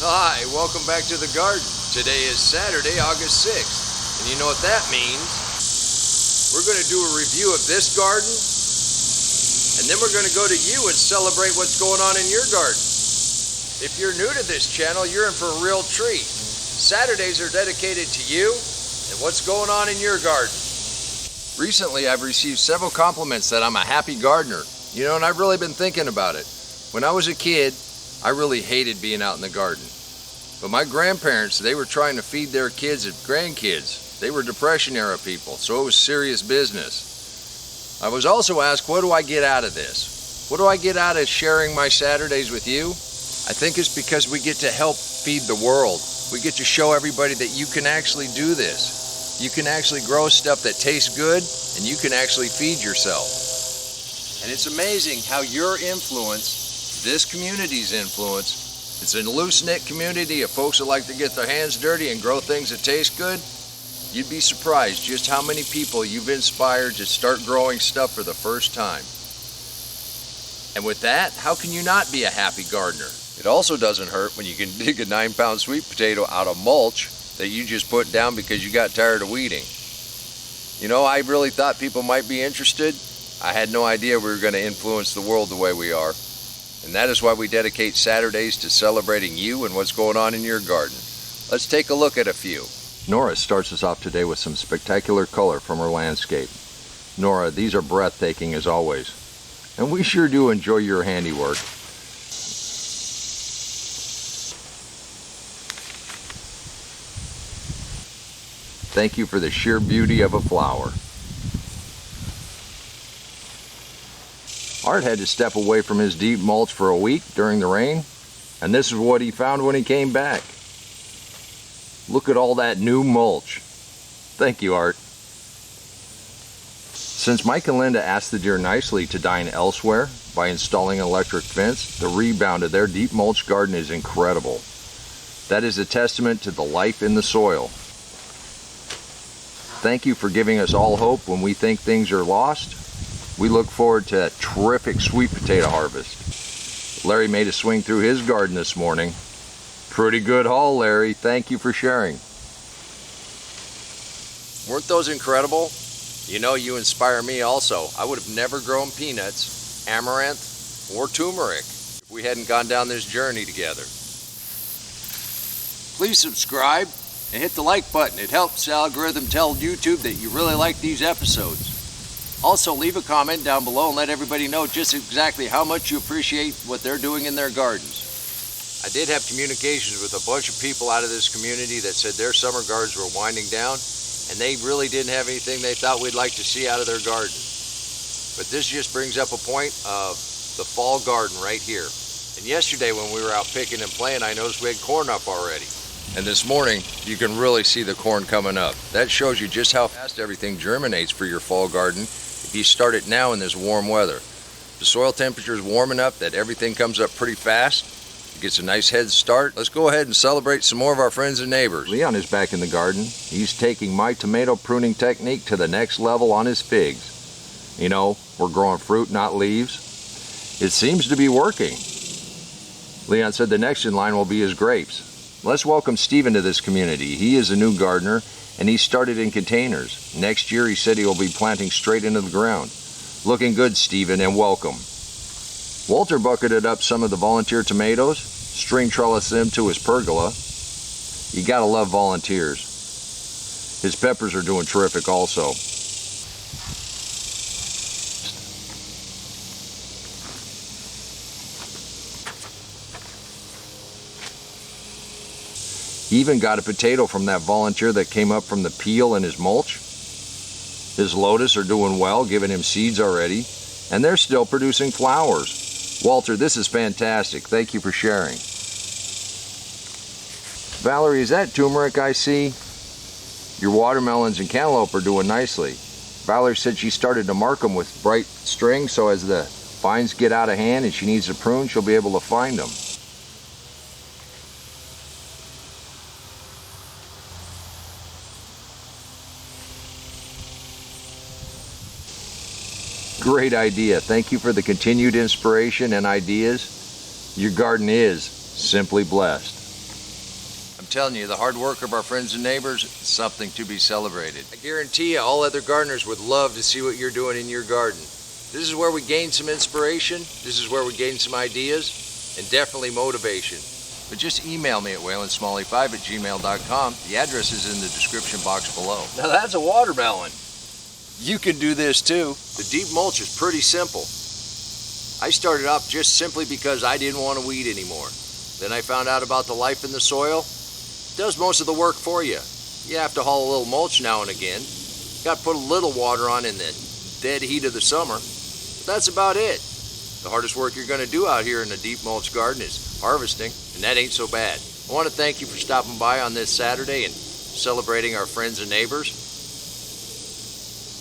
Hi, welcome back to the garden. Today is Saturday, August 6th. And you know what that means? We're going to do a review of this garden, and then we're going to go to you and celebrate what's going on in your garden. If you're new to this channel, you're in for a real treat. Saturdays are dedicated to you and what's going on in your garden. Recently, I've received several compliments that I'm a happy gardener. You know, and I've really been thinking about it. When I was a kid, I really hated being out in the garden. But my grandparents, they were trying to feed their kids and grandkids. They were Depression era people, so it was serious business. I was also asked, what do I get out of this? What do I get out of sharing my Saturdays with you? I think it's because we get to help feed the world. We get to show everybody that you can actually do this. You can actually grow stuff that tastes good, and you can actually feed yourself. And it's amazing how your influence, this community's influence, it's a loose-knit community of folks that like to get their hands dirty and grow things that taste good. You'd be surprised just how many people you've inspired to start growing stuff for the first time. And with that, how can you not be a happy gardener? It also doesn't hurt when you can dig a 9-pound sweet potato out of mulch that you just put down because you got tired of weeding. You know, I really thought people might be interested. I had no idea we were going to influence the world the way we are. And that is why we dedicate Saturdays to celebrating you and what's going on in your garden. Let's take a look at a few. Nora starts us off today with some spectacular color from her landscape. Nora, these are breathtaking as always. And we sure do enjoy your handiwork. Thank you for the sheer beauty of a flower. Art had to step away from his deep mulch for a week during the rain, and this is what he found when he came back. Look at all that new mulch. Thank you, Art. Since Mike and Linda asked the deer nicely to dine elsewhere by installing an electric fence, the rebound of their deep mulch garden is incredible. That is a testament to the life in the soil. Thank you for giving us all hope when we think things are lost. We look forward to a terrific sweet potato harvest. Larry made a swing through his garden this morning. Pretty good haul, Larry. Thank you for sharing. Weren't those incredible? You know, you inspire me also. I would have never grown peanuts, amaranth, or turmeric if we hadn't gone down this journey together. Please subscribe and hit the like button. It helps the algorithm tell YouTube that you really like these episodes. Also, leave a comment down below and let everybody know just exactly how much you appreciate what they're doing in their gardens. I did have communications with a bunch of people out of this community that said their summer gardens were winding down, and they really didn't have anything they thought we'd like to see out of their garden. But this just brings up a point of the fall garden right here. And yesterday when we were out picking and playing, I noticed we had corn up already. And this morning, you can really see the corn coming up. That shows you just how fast everything germinates for your fall garden if you start it now in this warm weather. The soil temperature is warm enough that everything comes up pretty fast. It gets a nice head start. Let's go ahead and celebrate some more of our friends and neighbors. Leon is back in the garden. He's taking my tomato pruning technique to the next level on his figs. You know, we're growing fruit, not leaves. It seems to be working. Leon said the next in line will be his grapes. Let's welcome Stephen to this community. He is a new gardener, and he started in containers. Next year, he said he will be planting straight into the ground. Looking good, Stephen, and welcome. Walter bucketed up some of the volunteer tomatoes, string trellised them to his pergola. You gotta love volunteers. His peppers are doing terrific also. He even got a potato from that volunteer that came up from the peel in his mulch. His lotus are doing well, giving him seeds already, and they're still producing flowers. Walter, this is fantastic. Thank you for sharing. Valerie, is that turmeric I see? Your watermelons and cantaloupe are doing nicely. Valerie said she started to mark them with bright string, so as the vines get out of hand and she needs to prune, she'll be able to find them. Great idea. Thank you for the continued inspiration and ideas. Your garden is simply blessed. telling you, the hard work of our friends and neighbors is something to be celebrated. I guarantee you, all other gardeners would love to see what you're doing in your garden. This is where we gain some inspiration, this is where we gain some ideas, and definitely motivation. But just email me at whalensmalley5@gmail.com. The address is in the description box below. Now that's a watermelon. You can do this too. The deep mulch is pretty simple. I started off just simply because I didn't want to weed anymore. Then I found out about the life in the soil. It does most of the work for you. You have to haul a little mulch now and again. Got to put a little water on in the dead heat of the summer. But that's about it. The hardest work you're going to do out here in a deep mulch garden is harvesting, and that ain't so bad. I want to thank you for stopping by on this Saturday and celebrating our friends and neighbors.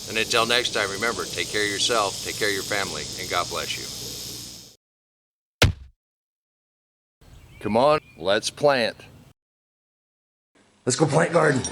And until next time, remember, take care of yourself, take care of your family, and God bless you. Come on, let's plant. Let's go plant garden.